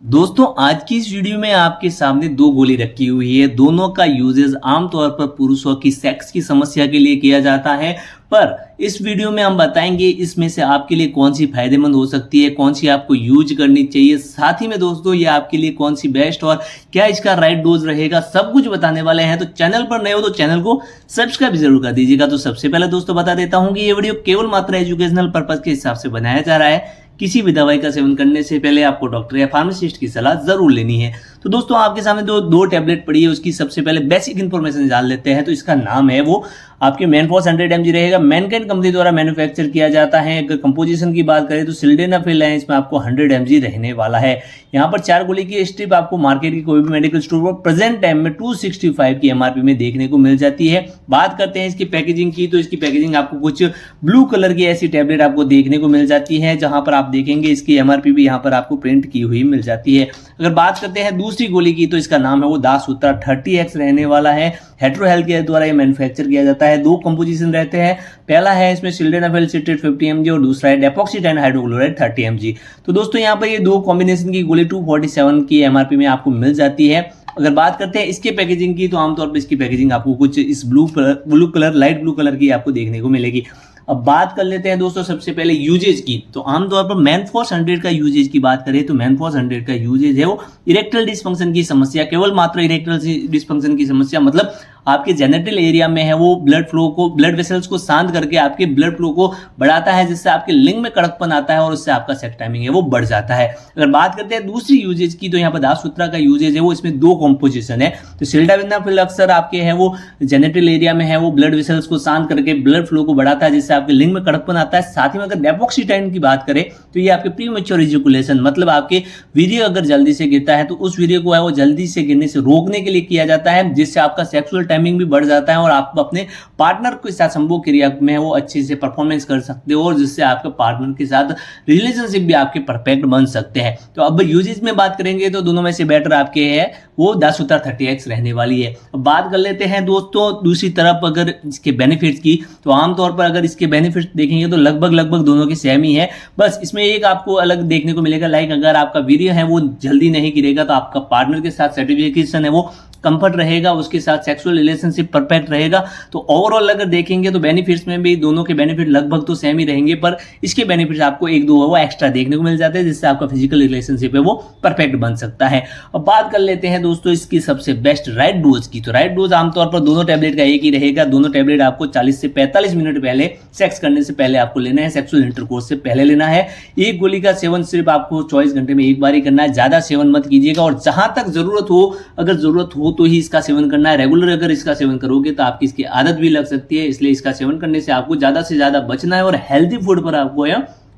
दोस्तों आज की इस वीडियो में आपके सामने दो गोली रखी हुई है। दोनों का यूजेस आमतौर पर पुरुषों की सेक्स की समस्या के लिए किया जाता है, पर इस वीडियो में हम बताएंगे इसमें से आपके लिए कौन सी फायदेमंद हो सकती है, कौन सी आपको यूज करनी चाहिए, साथ ही में दोस्तों ये आपके लिए कौन सी बेस्ट और क्या इसका राइट डोज रहेगा, सब कुछ बताने वाले हैं। तो चैनल पर नए हो तो चैनल को सब्सक्राइब जरूर कर दीजिएगा। तो सबसे पहले दोस्तों बता देता हूं कि ये वीडियो केवल मात्र एजुकेशनल पर्पज के हिसाब से बनाया जा रहा है। किसी भी दवाई का सेवन करने से पहले आपको डॉक्टर या फार्मासिस्ट की सलाह जरूर लेनी है। तो दोस्तों आपके सामने दो टैबलेट पड़ी है, उसकी सबसे पहले बेसिक इंफॉर्मेशन जान लेते हैं। तो इसका नाम है वो आपके मैनफोर्स 100 mg रहेगा। मैनकाइंड कंपनी द्वारा मैन्युफैक्चर किया जाता है। अगर कंपोजिशन की बात करें तो सिल्डेनाफिल है, इसमें आपको 100 mg रहने वाला है। यहाँ पर 4 गोली की स्ट्रिप आपको मार्केट की कोई भी मेडिकल स्टोर पर प्रेजेंट टाइम में 265 की एमआरपी में देखने को मिल जाती है। बात करते हैं इसकी पैकेजिंग की, तो इसकी पैकेजिंग आपको कुछ ब्लू कलर की ऐसी टैबलेट आपको देखने को मिल जाती है, जहां पर आप देखेंगे इसकी एमआरपी भी यहाँ पर आपको प्रिंट की हुई मिल जाती है। अगर बात करते हैं दूसरी गोली की, तो इसका नाम है वो दासूत्रा 30X रहने वाला है। हेट्रो हेल्थ केयर द्वारा ये मैन्युफैक्चर किया जाता है। 2 कंपोजिशन रहते हैं, पहला है इसमें सिल्डेनाफिल सिट्रेट 50 mg और दूसरा है डेपोक्सीटाइन हाइड्रोक्लोराइड 30 mg। तो दोस्तों यहाँ पर ये 2 कॉम्बिनेशन की गोली 247 की एमआरपी में आपको मिल जाती है। अगर बात करते हैं इसके पैकेजिंग की, तो आमतौर पर इसकी पैकेजिंग आपको कुछ इस blue colour light blue colour की आपको देखने को मिलेगी। अब बात कर लेते हैं दोस्तों सबसे पहले यूजेज की। तो आमतौर पर मैनफोर्स 100 का यूजेज की बात करें तो मैनफोर्स 100 का यूजेज है वो इरेक्टल डिस्फंक्शन की समस्या, केवल मात्र इरेक्टल डिस्फंक्शन की समस्या, मतलब आपके जेनिटल एरिया में है वो ब्लड फ्लो को, ब्लड वेसल्स को शांत करके आपके ब्लड फ्लो को बढ़ाता है, जिससे आपके लिंग में कड़कपन आता है और उससे आपका सेक्स टाइमिंग है वो बढ़ जाता है। अगर बात करते हैं दूसरी यूजेज की, तो यहाँ पर दासूत्रा का यूजेज है वो इसमें 2 कॉम्पोजिशन है। तो सिल्डेनाफिल अक्सर आपके है वो जेनिटल एरिया में है वो ब्लड वेसल्स को शांत करके ब्लड फ्लो को बढ़ाता है, जिससे आपके लिंग में कड़कपन आता है। साथ ही में अगर डेपोक्सीटाइन की बात करें तो ये आपके प्रीमैच्योर इजैकुलेशन, मतलब आपके वीर्य अगर जल्दी से गिरता है तो उस वीर्य को है वो जल्दी से गिरने से रोकने के लिए किया जाता है, जिससे आपका सेक्सुअल टाइमिंग भी बढ़ जाता है और आप अपने पार्टनर के साथ संभोग क्रिया में वो अच्छे से परफॉर्मेंस कर सकते हो और जिससे आपके पार्टनर के साथ रिलेशनशिप भी आपके परफेक्ट बन सकते हैं। तो अब यूजेज में बात करेंगे तो दोनों में से बेटर आपके है वो दासूत्रा 30X रहने वाली है। अब बात कर लेते हैं दोस्तों दूसरी तरफ अगर इसके बेनिफिट्स की, तो आमतौर पर अगर इसके बेनिफिट्स देखेंगे तो लगभग दोनों की सेम ही है। बस इसमें एक आपको अलग देखने को मिलेगा, लाइक अगर आपका वीर्य है वो जल्दी नहीं गिरेगा तो आपका पार्टनर के साथ सेटिस्फैक्शन है वो कंफर्ट रहेगा, उसके साथ सेक्सुअल रिलेशनशिप परफेक्ट रहेगा। तो ओवरऑल अगर देखेंगे तो बेनिफिट्स में भी दोनों के बेनिफिट लगभग तो सेम ही रहेंगे, पर इसके बेनिफिट्स आपको 1-2 वो एक्स्ट्रा देखने को मिल जाते हैं, जिससे आपका फिजिकल रिलेशनशिप है वो परफेक्ट बन सकता है। अब बात कर लेते हैं दोस्तों इसकी सबसे बेस्ट राइट डोज की। तो राइट डोज आमतौर पर दोनों टैबलेट का एक ही रहेगा। दोनों टैबलेट आपको 40 से 45 मिनट पहले सेक्स करने से पहले आपको लेना है, सेक्सुअल इंटरकोर्स से पहले लेना है। एक गोली का सेवन सिर्फ आपको 24 घंटे में एक बार ही करना है, ज्यादा सेवन मत कीजिएगा और जहां तक जरूरत हो, अगर जरूरत हो तो ही इसका सेवन करना है। रेगुलर अगर इसका सेवन करोगे तो आपकी इसकी आदत भी लग सकती है, इसलिए इसका सेवन करने से आपको ज्यादा से ज्यादा बचना है और हेल्दी फूड पर आपको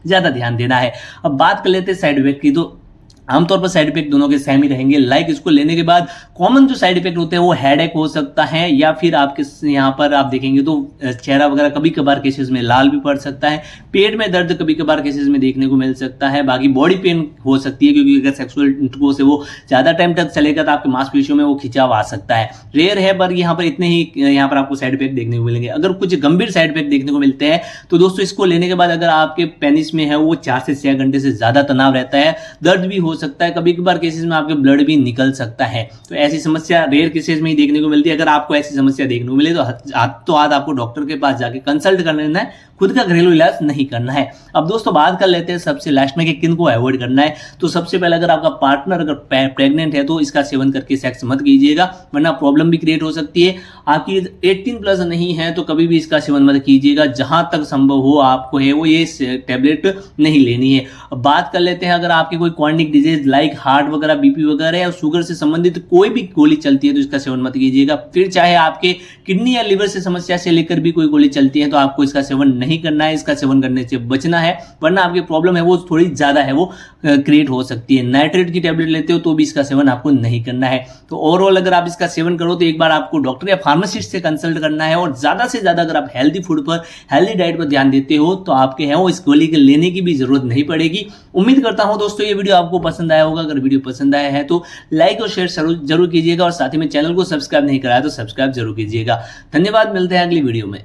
ज्यादा ध्यान देना है। अब बात कर लेते हैं साइड इफेक्ट की। तो आमतौर पर साइड इफेक्ट दोनों के सेम ही रहेंगे। लाइक इसको लेने के बाद कॉमन जो साइड इफेक्ट होते हैं वो हेडेक हो सकता है, या फिर आपके यहाँ पर आप देखेंगे तो चेहरा वगैरह कभी कभार केसेस में लाल भी पड़ सकता है, पेट में दर्द कभी कभार केसेस में देखने को मिल सकता है, बाकी बॉडी पेन हो सकती है, क्योंकि अगर सेक्सुअल इंटरकोर्स है वो ज्यादा टाइम तक चलेगा तो आपके मांसपेशियों में वो खिंचाव आ सकता है। रेयर है पर यहाँ पर इतने ही यहाँ पर आपको साइड इफेक्ट देखने को मिलेंगे। अगर कुछ गंभीर साइड इफेक्ट देखने को मिलते हैं तो दोस्तों इसको लेने के बाद अगर आपके पेनिस में है वो 4 से 6 घंटे से ज्यादा तनाव रहता है, दर्द भी हो सकता है, कभी कभार केसेस में आपके ब्लड भी निकल सकता है। तो ऐसी समस्या रेयर केसेस में ही देखने को मिलती है। अगर आपको ऐसी समस्या देखने को मिले तो हाथ आपको डॉक्टर के पास जाके कंसल्ट कर लेना है, खुद का घरेलू इलाज नहीं करना है। अब दोस्तों बात कर लेते हैं सबसे लास्ट में कि किन को अवॉइड करना है। तो सबसे पहले अगर आपका पार्टनर अगर प्रेग्नेंट है तो इसका सेवन करके सेक्स मत कीजिएगा, वरना प्रॉब्लम भी क्रिएट हो सकती है। आपकी 18+ नहीं है तो कभी भी इसका सेवन मत कीजिएगा, जहां तक संभव हो आपको है वो ये टैबलेट नहीं लेनी है। अब बात कर लेते हैं अगर आपकी कोई क्रॉनिक डिजीज लाइक हार्ट वगैरह, बीपी वगैरह या शुगर से संबंधित कोई भी गोली चलती है तो इसका सेवन मत कीजिएगा। फिर चाहे आपके किडनी या लिवर से समस्या से लेकर भी कोई गोली चलती है तो आपको इसका सेवन नहीं करना है, इसका सेवन करने से बचना है, वरना आपकी प्रॉब्लम है वो थोड़ी ज्यादा है वो क्रिएट हो सकती है। नाइट्रेट की टैबलेट लेते हो तो भी इसका सेवन आपको नहीं करना है। तो ओवरऑल अगर आप इसका सेवन करो तो एक बार आपको डॉक्टर या फार्मासिस्ट से कंसल्ट करना है, और ज्यादा से ज्यादा अगर आप हेल्दी फूड पर, हेल्दी डाइट पर ध्यान देते हो तो आपके है वो इस गोली के लेने की भी जरूरत नहीं पड़ेगी। उम्मीद करता हूं दोस्तों ये वीडियो आपको पसंद आया होगा। अगर वीडियो पसंद आया है तो लाइक और शेयर जरूर कीजिएगा, और साथ ही में चैनल को सब्सक्राइब नहीं कराया तो सब्सक्राइब जरूर कीजिएगा। धन्यवाद, मिलते हैं अगली वीडियो में।